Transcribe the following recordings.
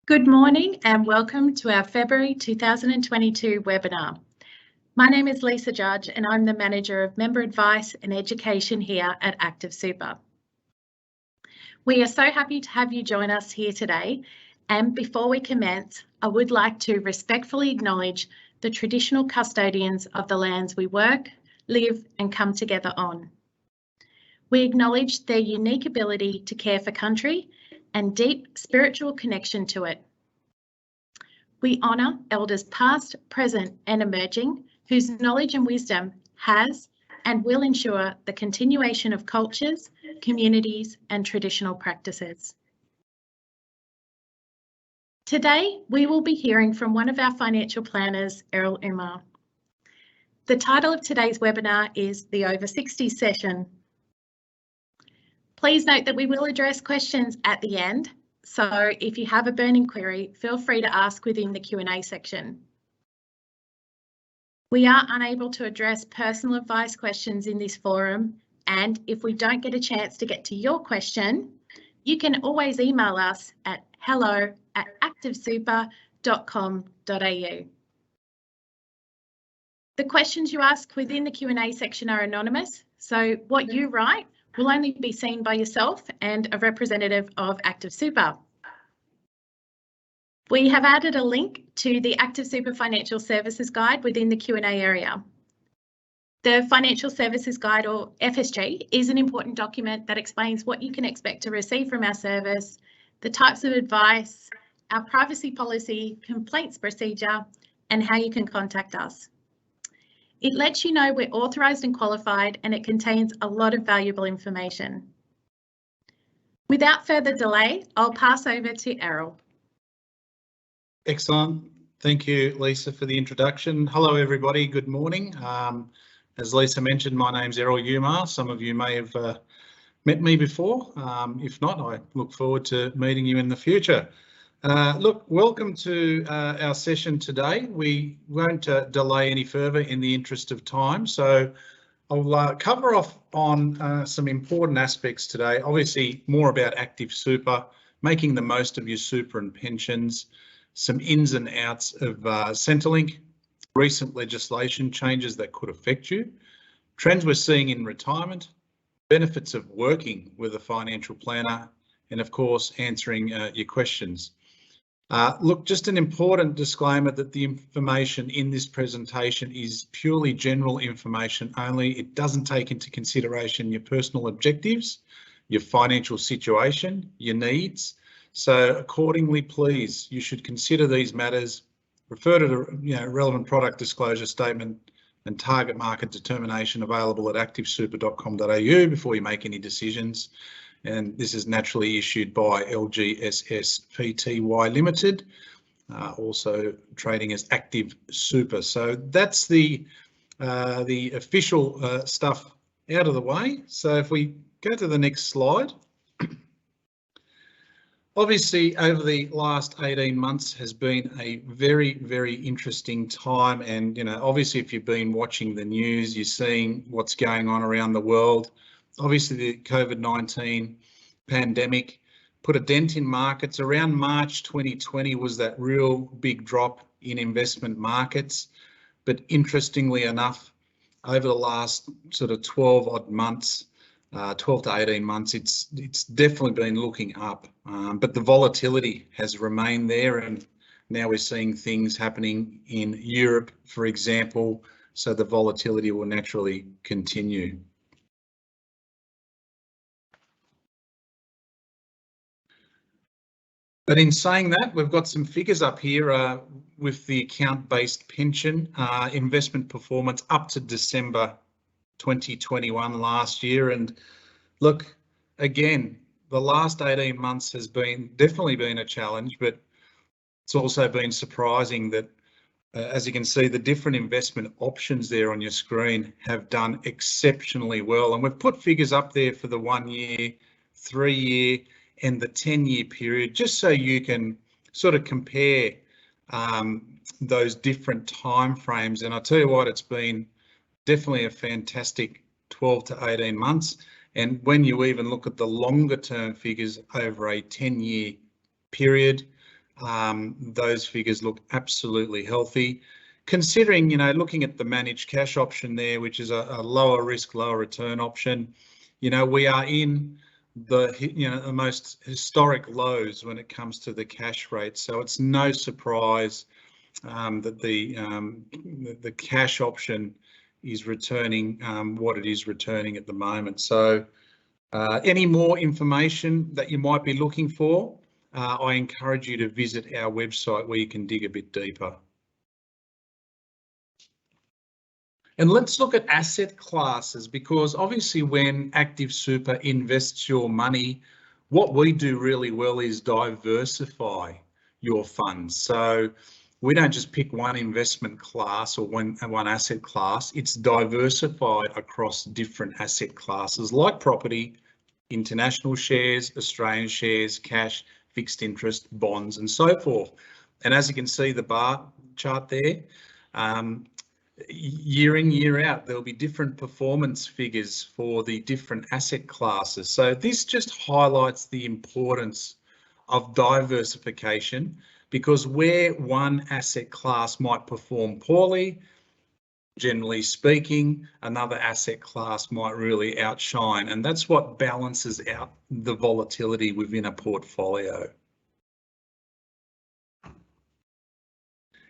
Good morning and welcome to our February 2022 webinar. My name is Lisa Judge and I'm the Manager of Member Advice and Education here at Active Super. We are so happy to have you join us here today, and before we commence, I would like to respectfully acknowledge the traditional custodians of the lands we work, live and come together on. We acknowledge their unique ability to care for country and deep spiritual connection to it. We honour elders past, present and emerging whose knowledge and wisdom has and will ensure the continuation of cultures, communities and traditional practices. Today, we will be hearing from one of our financial planners, Errol Umar. The title of today's webinar is the Over 60s Session. Please note that we will address questions at the end, so if you have a burning query, feel free to ask within the Q&A section. We are unable to address personal advice questions in this forum, and if we don't get a chance to get to your question, you can always email us at hello@activesuper.com.au. The questions you ask within the Q&A section are anonymous, so what you write will only be seen by yourself and a representative of Active Super. We have added a link to the Active Super Financial Services Guide within the Q&A area. The Financial Services Guide, or FSG, is an important document that explains what you can expect to receive from our service, the types of advice, our privacy policy, complaints procedure, and how you can contact us. It lets you know we're authorised and qualified, and it contains a lot of valuable information. Without further delay, I'll pass over to Errol. Excellent. Thank you, Lisa, for the introduction. Hello, everybody. Good morning. As Lisa mentioned, my name's Errol Umar. Some of you may have met me before. If not, I look forward to meeting you in the future. Look, welcome to our session today. We won't delay any further in the interest of time, so I'll cover off on some important aspects today. Obviously, more about Active Super, making the most of your super and pensions, some ins and outs of Centrelink, recent legislation changes that could affect you, trends we're seeing in retirement, benefits of working with a financial planner, and of course, answering your questions. Look, just an important disclaimer that the information in this presentation is purely general information only. It doesn't take into consideration your personal objectives, your financial situation, your needs. So accordingly, please, you should consider these matters, refer to the relevant product disclosure statement and target market determination available at activesuper.com.au before you make any decisions. And this is naturally issued by LGSS Pty Limited, also trading as Active Super. So that's the official stuff out of the way. So if we go to the next slide. Obviously, over the last 18 months has been a very, very interesting time. And, obviously, if you've been watching the news, you're seeing what's going on around the world. Obviously, the COVID-19 pandemic put a dent in markets. Around March 2020 was that real big drop in investment markets. But interestingly enough, over the last sort of 12 odd months, 12 to 18 months, it's definitely been looking up, but the volatility has remained there, and now we're seeing things happening in Europe, for example, so the volatility will naturally continue. But in saying that, we've got some figures up here with the account-based pension investment performance up to December 2021 last year. And look, again, the last 18 months has definitely been a challenge, but it's also been surprising that, as you can see, the different investment options there on your screen have done exceptionally well. And we've put figures up there for the 1 year, 3 year and the 10-year period, just so you can sort of compare those different time frames. And I tell you what, it's been definitely a fantastic 12 to 18 months. And when you even look at the longer term figures over a 10-year period, those figures look absolutely healthy. Considering, looking at the managed cash option there, which is a lower risk, lower return option, we are in the most historic lows when it comes to the cash rate. So it's no surprise that the cash option is returning what it is returning at the moment. So any more information that you might be looking for, I encourage you to visit our website where you can dig a bit deeper. And let's look at asset classes, because obviously when Active Super invests your money, what we do really well is diversify your funds. So we don't just pick one investment class or one asset class, it's diversified across different asset classes like property, international shares, Australian shares, cash, fixed interest, bonds, and so forth. And as you can see, the bar chart there, year in, year out, there'll be different performance figures for the different asset classes. So this just highlights the importance of diversification, because where one asset class might perform poorly, generally speaking, another asset class might really outshine, and that's what balances out the volatility within a portfolio.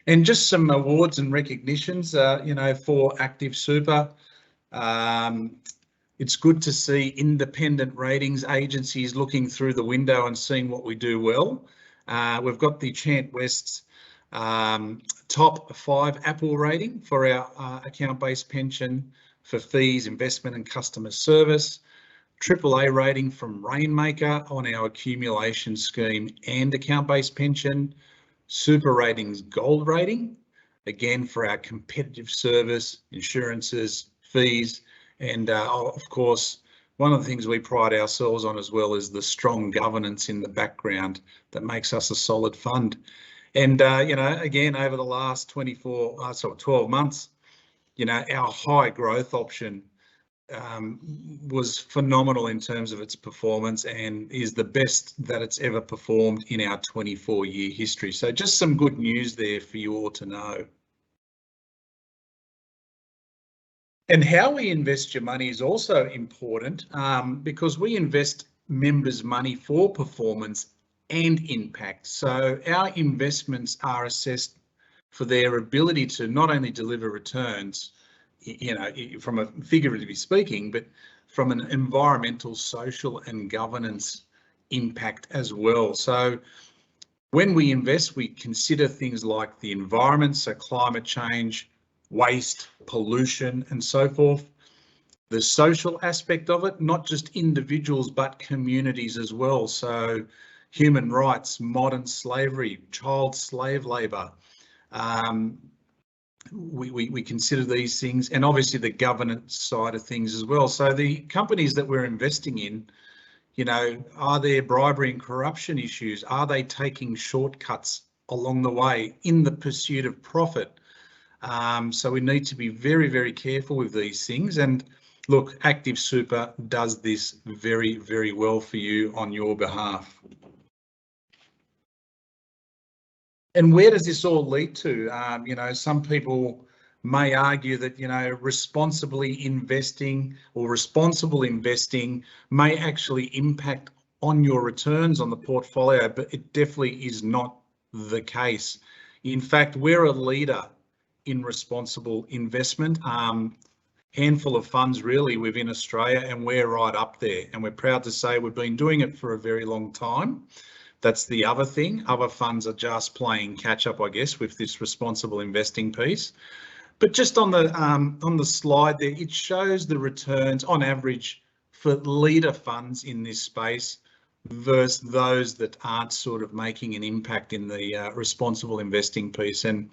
And just some awards and recognitions, for Active Super. It's good to see independent ratings agencies looking through the window and seeing what we do well. We've got the Chant West's top 5 Apple rating for our account-based pension for fees, investment and customer service. AAA rating from Rainmaker on our accumulation scheme and account-based pension. Super Ratings Gold rating, again for our competitive service, insurances, fees, and of course, one of the things we pride ourselves on as well is the strong governance in the background that makes us a solid fund. And again, over the last 12 months, our high growth option was phenomenal in terms of its performance and is the best that it's ever performed in our 24-year history. So just some good news there for you all to know. And how we invest your money is also important, because we invest members' money for performance and impact. So our investments are assessed for their ability to not only deliver returns, from a figuratively speaking, but from an environmental, social and governance impact as well. So when we invest, we consider things like the environment, so climate change, waste, pollution and so forth. The social aspect of it, not just individuals, but communities as well. So human rights, modern slavery, child slave labour. We consider these things, and obviously the governance side of things as well. So the companies that we're investing in, are there bribery and corruption issues? Are they taking shortcuts along the way in the pursuit of profit? So we need to be very, very careful with these things. And look, Active Super does this very, very well for you on your behalf. And where does this all lead to? Some people may argue that, responsibly investing or responsible investing may actually impact on your returns on the portfolio, but it definitely is not the case. In fact, we're a leader in responsible investment, handful of funds really within Australia, and we're right up there. And we're proud to say we've been doing it for a very long time. That's the other thing. Other funds are just playing catch up, I guess, with this responsible investing piece. But just on the slide there, it shows the returns on average for leader funds in this space versus those that aren't sort of making an impact in the responsible investing piece. And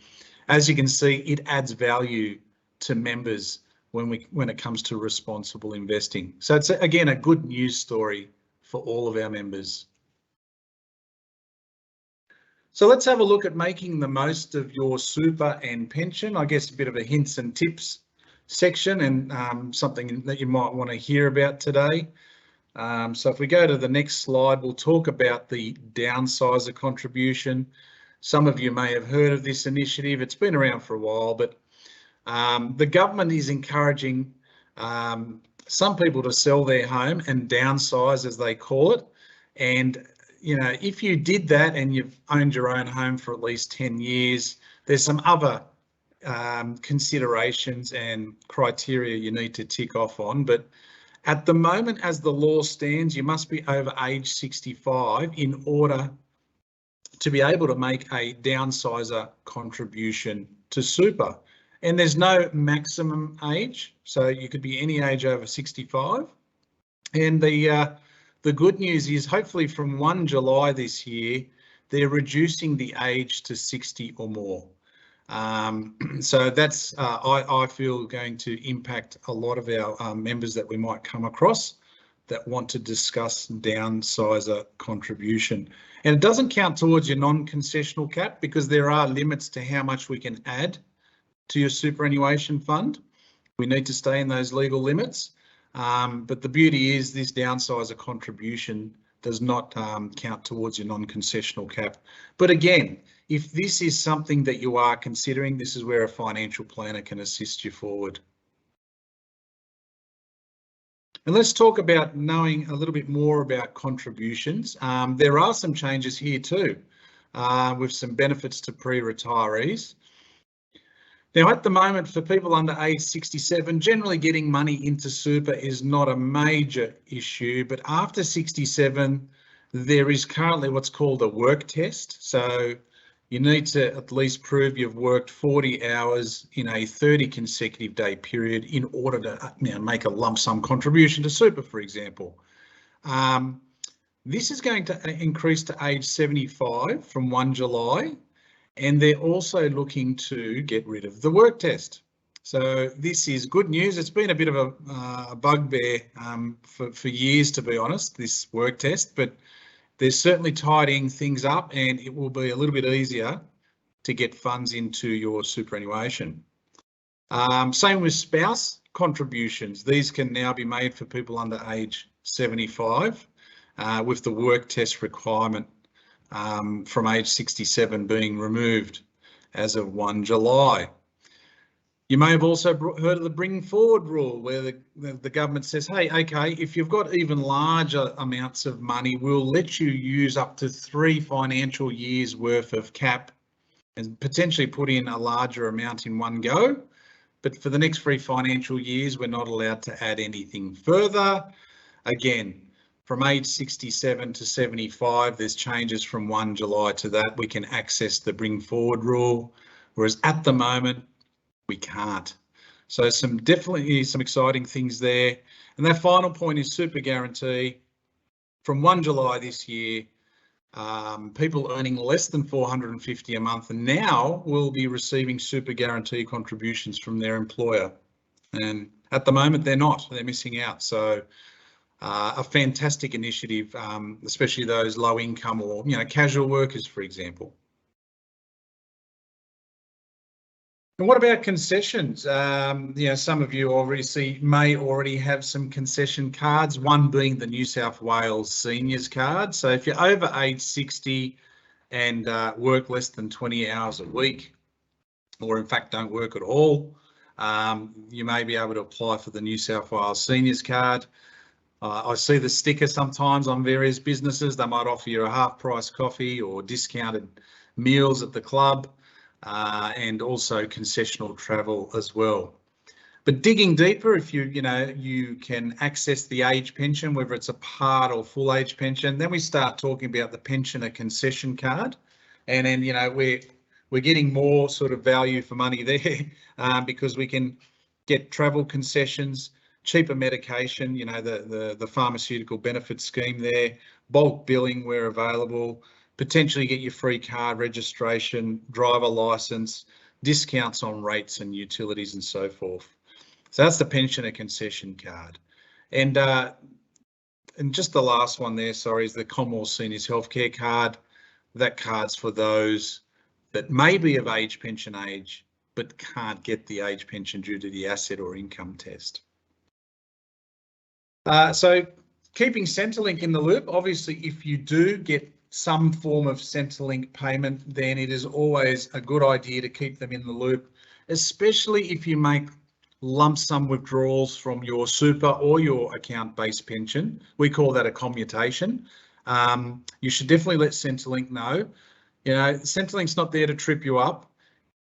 as you can see, it adds value to members when it comes to responsible investing. So it's again a good news story for all of our members. So let's have a look at making the most of your super and pension. I guess a bit of a hints and tips section, and something that you might want to hear about today. So if we go to the next slide, we'll talk about the downsizer contribution. Some of you may have heard of this initiative. It's been around for a while, but the government is encouraging some people to sell their home and downsize, as they call it. And, you know, if you did that and you've owned your own home for at least 10 years, there's some other considerations and criteria you need to tick off on. But at the moment, as the law stands, you must be over age 65 in order to be able to make a downsizer contribution to super. And there's no maximum age, so you could be any age over 65. And the good news is, hopefully from 1 July this year, they're reducing the age to 60 or more. So that's, I feel, going to impact a lot of our members that we might come across that want to discuss downsizer contribution. And it doesn't count towards your non-concessional cap, because there are limits to how much we can add to your superannuation fund. We need to stay in those legal limits. But the beauty is this downsizer contribution does not count towards your non-concessional cap. But again, if this is something that you are considering, this is where a financial planner can assist you forward. And let's talk about knowing a little bit more about contributions. There are some changes here too, with some benefits to pre-retirees. Now, at the moment, for people under age 67, generally getting money into super is not a major issue, but after 67, there is currently what's called a work test. So you need to at least prove you've worked 40 hours in a 30 consecutive day period in order to make a lump sum contribution to super, for example. This is going to increase to age 75 from 1 July. And they're also looking to get rid of the work test. So this is good news. It's been a bit of a bugbear for years, to be honest, this work test, but they're certainly tidying things up, and it will be a little bit easier to get funds into your superannuation. Same with spouse contributions. These can now be made for people under age 75 with the work test requirement from age 67 being removed as of 1 July. You may have also heard of the bring forward rule, where the government says, hey, okay, if you've got even larger amounts of money, we'll let you use up to 3 financial years worth of cap and potentially put in a larger amount in one go. But for the next 3 financial years, we're not allowed to add anything further. Again, from age 67 to 75, there's changes from 1 July to that. We can access the bring forward rule, whereas at the moment, we can't. So definitely some exciting things there. And that final point is super guarantee. From 1 July this year, people earning less than $450 a month now will be receiving super guarantee contributions from their employer. And at the moment, they're not, they're missing out. So a fantastic initiative, especially those low income or, casual workers, for example. And what about concessions? Some of you obviously may already have some concession cards, one being the New South Wales Seniors card. So if you're over age 60 and work less than 20 hours a week, or in fact don't work at all, you may be able to apply for the New South Wales Seniors card. I see the sticker sometimes on various businesses. They might offer you a half price coffee or discounted meals at the club, and also concessional travel as well. But digging deeper, if you can access the age pension, whether it's a part or full age pension, then we start talking about the pensioner concession card. And then, we're getting more sort of value for money there, because we can get travel concessions, cheaper medication, the pharmaceutical benefit scheme there, bulk billing where available, potentially get your free car registration, driver license, discounts on rates and utilities and so forth. So that's the pensioner concession card. And just the last one there, sorry, is the Commonwealth Seniors Healthcare card. That card's for those that may be of age pension age, but can't get the age pension due to the asset or income test. So Keeping Centrelink in the loop, obviously, if you do get some form of Centrelink payment, then it is always a good idea to keep them in the loop, especially if you make lump sum withdrawals from your super or your account-based pension. We call that a commutation. You should definitely let Centrelink know. You know, Centrelink's not there to trip you up.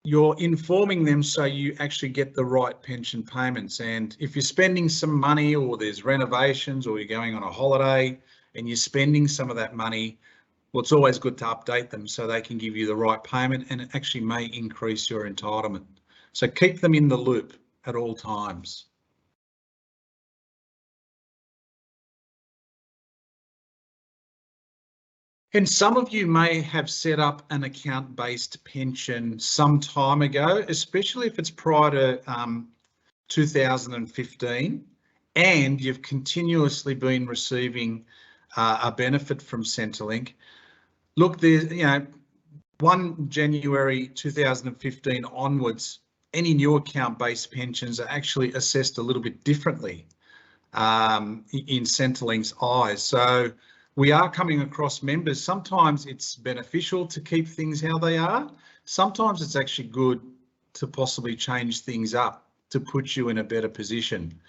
You're informing them so you actually get the right pension payments. And if you're spending some money, or there's renovations, or you're going on a holiday and you're spending some of that money, well, it's always good to update them so they can give you the right payment, and it actually may increase your entitlement. So keep them in the loop at all times. And some of you may have set up an account-based pension some time ago, especially if it's prior to 2015, and you've continuously been receiving a benefit from Centrelink. Look, there's, you know, 1 January 2015 onwards, any new account-based pensions are actually assessed a little bit differently in Centrelink's eyes. So we are coming across members. Sometimes it's beneficial to keep things how they are. Sometimes it's actually good to possibly change things up to put you in a better position.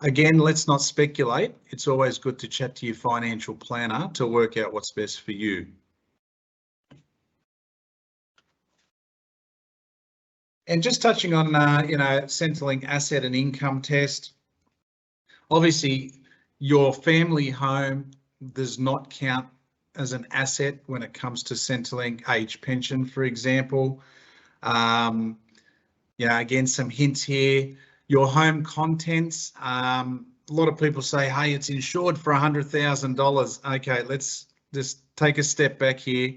Again, let's not speculate. It's always good to chat to your financial planner to work out what's best for you. And just touching on, you know, Centrelink asset and income test. Obviously, your family home does not count as an asset when it comes to Centrelink age pension, for example. You know, again, some hints here. Your home contents. A lot of people say, hey, it's insured for $100,000. Okay, let's just take a step back here.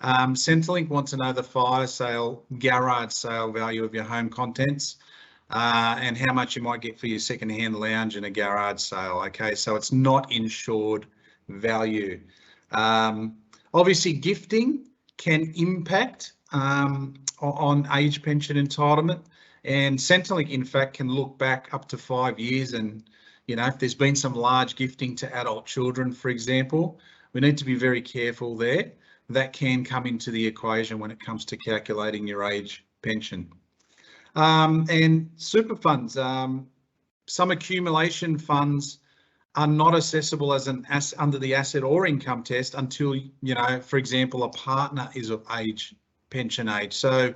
Centrelink wants to know the fire sale, garage sale value of your home contents, and how much you might get for your second-hand lounge in a garage sale. Okay, so it's not insured value. Obviously, gifting can impact on age pension entitlement, and Centrelink, in fact, can look back up to 5 years, and you know, if there's been some large gifting to adult children, for example, we need to be very careful there. That can come into the equation when it comes to calculating your age pension. And super funds, some accumulation funds are not accessible as an under the asset or income test until, you know, for example, a partner is of age, pension age. So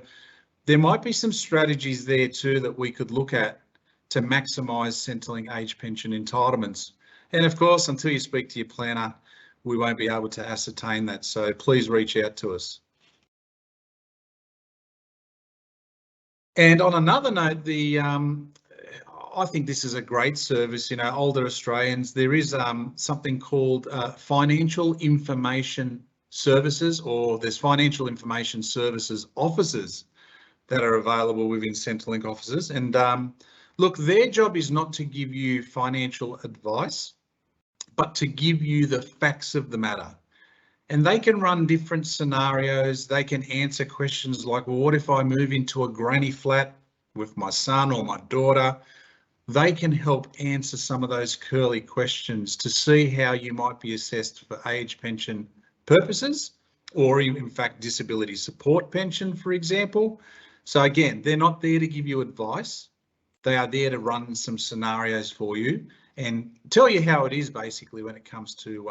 there might be some strategies there too that we could look at to maximise Centrelink age pension entitlements. And of course, until you speak to your planner, we won't be able to ascertain that. So please reach out to us. And on another note, I think this is a great service. You know, older Australians, there is something called financial information services, or there's financial information services officers that are available within Centrelink offices. And look, their job is not to give you financial advice, but to give you the facts of the matter. And they can run different scenarios. They can answer questions like, well, what if I move into a granny flat with my son or my daughter? They can help answer some of those curly questions to see how you might be assessed for age pension purposes, or in fact, disability support pension, for example. So again, they're not there to give you advice. They are there to run some scenarios for you and tell you how it is basically when it comes to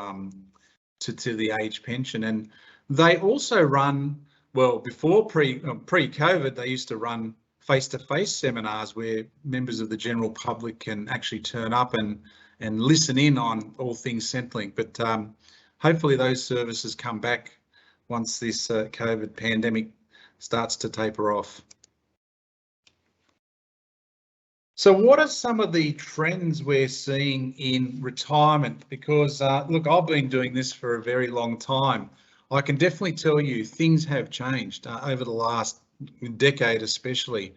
the age pension. And they also run, well, before pre-COVID, they used to run face-to-face seminars where members of the general public can actually turn up and listen in on all things Centrelink. But hopefully those services come back once this COVID pandemic starts to taper off. So what are some of the trends we're seeing in retirement? Because look, I've been doing this for a very long time. I can definitely tell you things have changed over the last decade especially.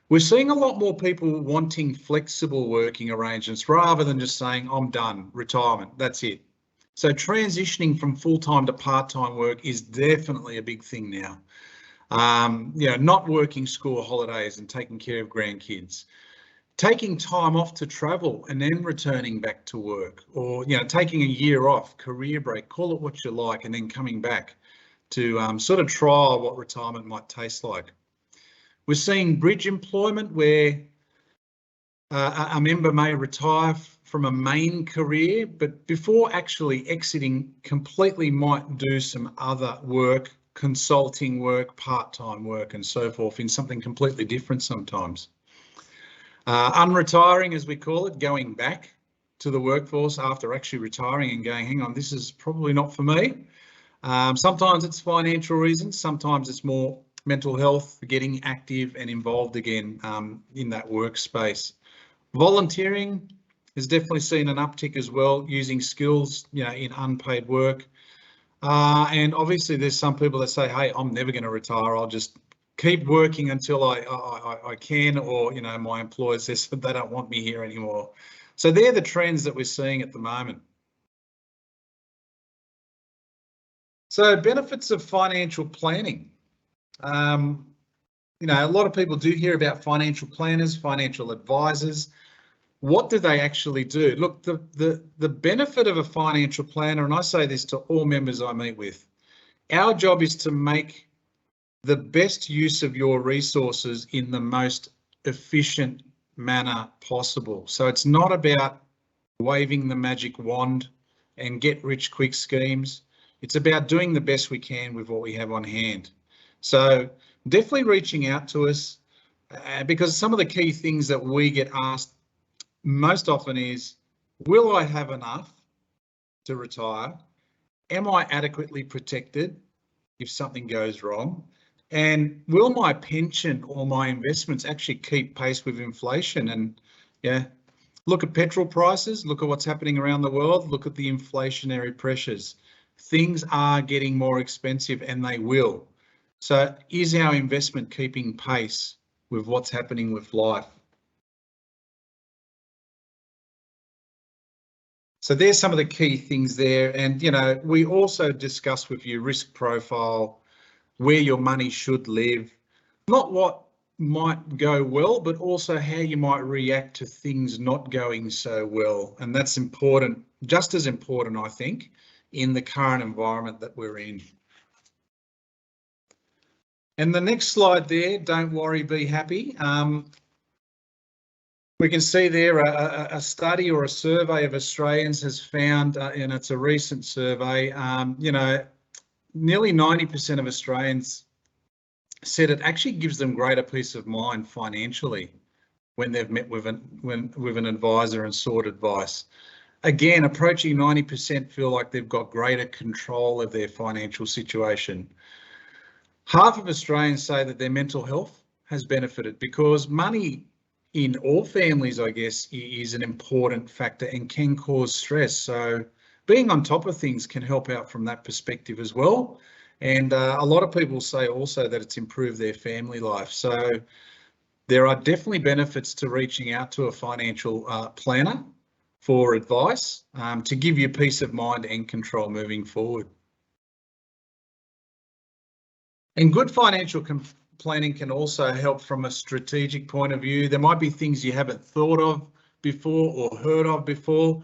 We're seeing a lot more people wanting flexible working arrangements rather than just saying, I'm done, retirement, that's it. So transitioning from full-time to part-time work is definitely a big thing now. You know, not working school holidays and taking care of grandkids. taking time off to travel and then returning back to work, or taking a year off, career break, call it what you like, and then coming back to sort of trial what retirement might taste like. We're seeing bridge employment where a member may retire from a main career, but before actually exiting completely might do some other work, consulting work, part-time work and so forth in something completely different sometimes. Unretiring, as we call it, going back to the workforce after actually retiring and going, hang on, this is probably not for me. Sometimes it's financial reasons, sometimes it's more mental health, getting active and involved again in that workspace. Volunteering has definitely seen an uptick as well, using skills, in unpaid work. And obviously there's some people that say, hey, I'm never going to retire. I'll just keep working until I can, or, my employer says that they don't want me here anymore. So they're the trends that we're seeing at the moment. So benefits of financial planning. A lot of people do hear about financial planners, financial advisors. What do they actually do? Look, the benefit of a financial planner, and I say this to all members I meet with, our job is to make the best use of your resources in the most efficient manner possible. So it's not about waving the magic wand and get rich quick schemes. It's about doing the best we can with what we have on hand. So definitely reaching out to us, because some of the key things that we get asked most often is, will I have enough to retire? Am I adequately protected if something goes wrong? And will my pension or my investments actually keep pace with inflation? And look at petrol prices, look at what's happening around the world, look at the inflationary pressures. Things are getting more expensive, and they will. So is our investment keeping pace with what's happening with life? So there's some of the key things there. And, we also discuss with you risk profile, where your money should live, not what might go well, but also how you might react to things not going so well. And that's important, just as important, I think, in the current environment that we're in. And the next slide there, don't worry, be happy. We can see there a study or a survey of Australians has found, and it's a recent survey, nearly 90% of Australians said it actually gives them greater peace of mind financially when they've met with an advisor and sought advice. Again, approaching 90% feel like they've got greater control of their financial situation. Half of Australians say that their mental health has benefited, because money in all families, I guess, is an important factor and can cause stress. So being on top of things can help out from that perspective as well. And a lot of people say also that it's improved their family life. So there are definitely benefits to reaching out to a financial planner for advice to give you peace of mind and control moving forward. And good financial planning can also help from a strategic point of view. There might be things you haven't thought of before or heard of before.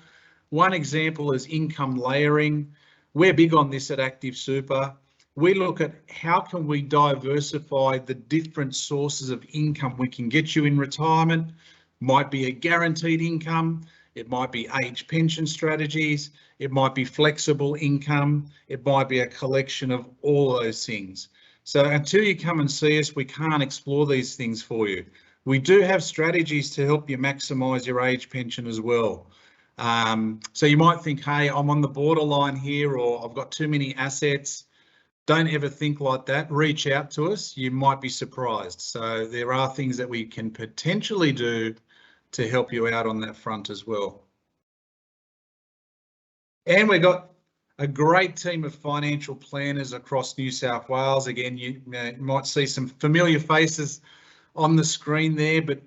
One example is income layering. We're big on this at Active Super. We look at how can we diversify the different sources of income we can get you in retirement. Might be a guaranteed income, it might be age pension strategies, it might be flexible income, it might be a collection of all those things. So until you come and see us, we can't explore these things for you. We do have strategies to help you maximise your age pension as well. So you might think, hey, I'm on the borderline here, or I've got too many assets. Don't ever think like that. Reach out to us. You might be surprised. So there are things that we can potentially do to help you out on that front as well. And we've got a great team of financial planners across New South Wales. Again, you might see some familiar faces on the screen there, but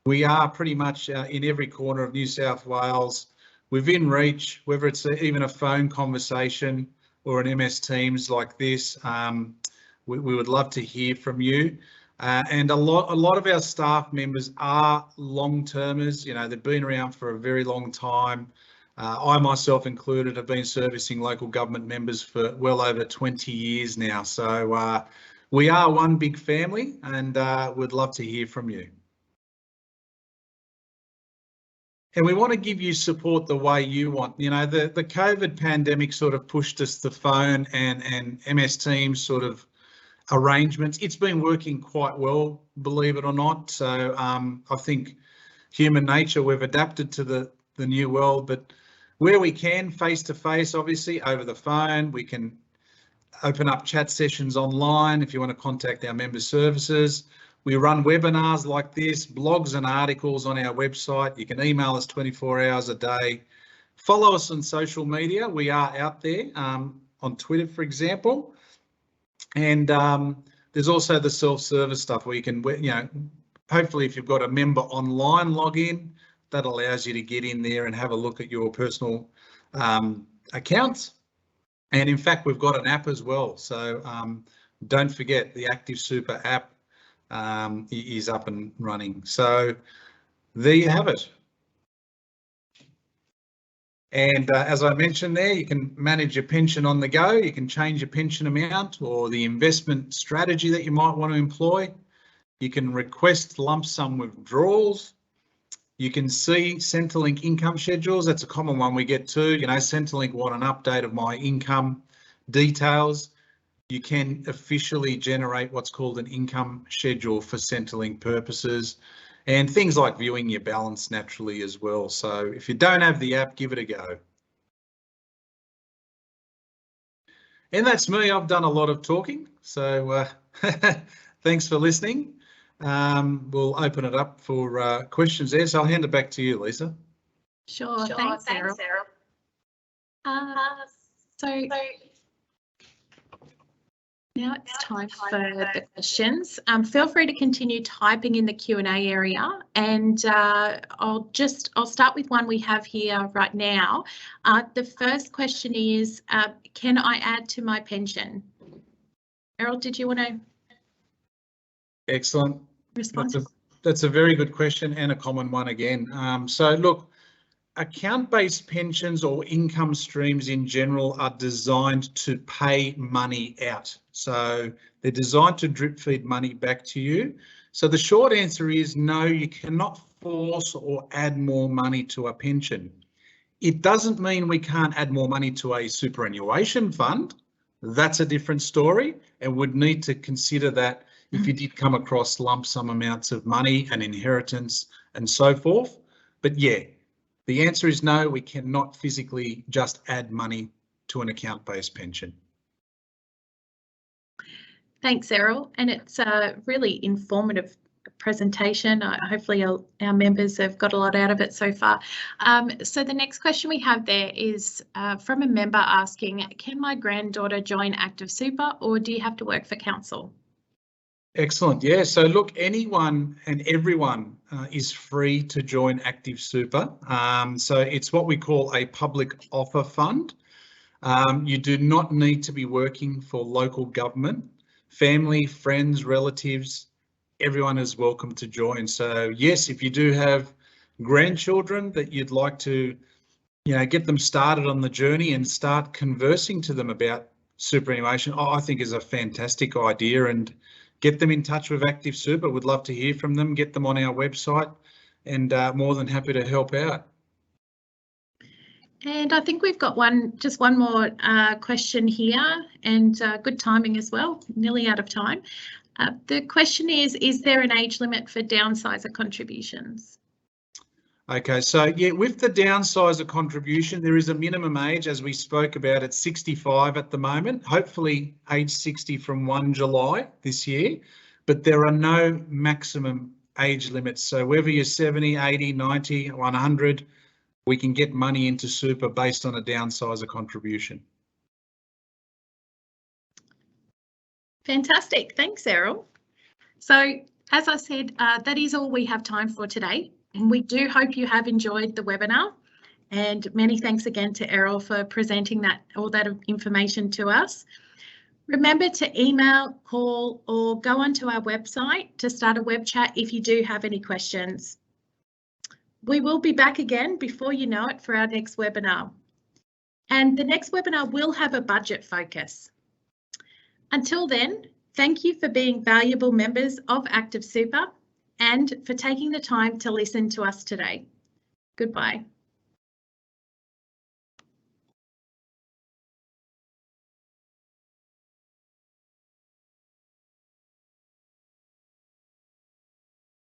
we are pretty much in every corner of New South Wales, within reach, whether it's even a phone conversation or an MS Teams like this. We would love to hear from you. And a lot of our staff members are long-termers. You know, they've been around for a very long time. I myself included have been servicing local government members for well over 20 years now. So we are one big family, and we'd love to hear from you. And we want to give you support the way you want. You know, the COVID pandemic sort of pushed us the phone and MS Teams sort of arrangements. It's been working quite well, believe it or not. So I think human nature, we've adapted to the new world, but where we can, face-to-face, obviously, over the phone, we can open up chat sessions online if you want to contact our member services. We run webinars like this, blogs and articles on our website. You can email us 24 hours a day. Follow us on social media. We are out there on Twitter, for example. And there's also the self-service stuff where you can, you know, hopefully if you've got a member online login, that allows you to get in there and have a look at your personal accounts. And in fact, we've got an app as well. So don't forget, the Active Super app is up and running. So there you have it. And as I mentioned there, you can manage your pension on the go. You can change your pension amount or the investment strategy that you might want to employ. You can request lump sum withdrawals. You can see Centrelink income schedules. That's a common one we get too. You know, Centrelink want an update of my income details. You can officially generate what's called an income schedule for Centrelink purposes, and things like viewing your balance naturally as well. So if you don't have the app, give it a go. And that's me. I've done a lot of talking. So thanks for listening. We'll open it up for questions there. So I'll hand it back to you, Lisa. Sure. Thanks, Sarah. So now it's time for the questions. Feel free to continue typing in the Q&A area, and I'll start with one we have here right now. The first question is, can I add to my pension? Errol, did you want to? Excellent. Respond? That's a very good question and a common one again. So look, account-based pensions or income streams in general are designed to pay money out. So they're designed to drip feed money back to you. So the short answer is no, you cannot force or add more money to a pension. It doesn't mean we can't add more money to a superannuation fund. That's a different story, and would need to consider that if you did come across lump sum amounts of money and inheritance and so forth. But yeah, the answer is no, we cannot physically just add money to an account-based pension. Thanks, Errol, and it's a really informative presentation. Hopefully our members have got a lot out of it so far. So the next question we have there is from a member asking, can my granddaughter join Active Super, or do you have to work for council? Excellent. Yeah, so look, anyone and everyone is free to join Active Super. So it's what we call a public offer fund. You do not need to be working for local government. Family, friends, relatives, everyone is welcome to join. So yes, if you do have grandchildren that you'd like to, you know, get them started on the journey and start conversing to them about superannuation, I think is a fantastic idea, and get them in touch with Active Super. Would love to hear from them, get them on our website, and more than happy to help out. And I think we've got just one more question here, and good timing as well, nearly out of time. The question is there an age limit for downsizer contributions? Okay, so yeah, with the downsizer contribution, there is a minimum age, as we spoke about, at 65 at the moment, hopefully age 60 from 1 July this year, but there are no maximum age limits. So whether you're 70, 80, 90, 100, we can get money into super based on a downsizer contribution. Fantastic, thanks, Errol. So as I said, that is all we have time for today. And we do hope you have enjoyed the webinar, and many thanks again to Errol for presenting all that information to us. Remember to email, call, or go onto our website to start a web chat if you do have any questions. We will be back again before you know it for our next webinar. And the next webinar will have a budget focus. Until then, thank you for being valuable members of Active Super and for taking the time to listen to us today. Goodbye.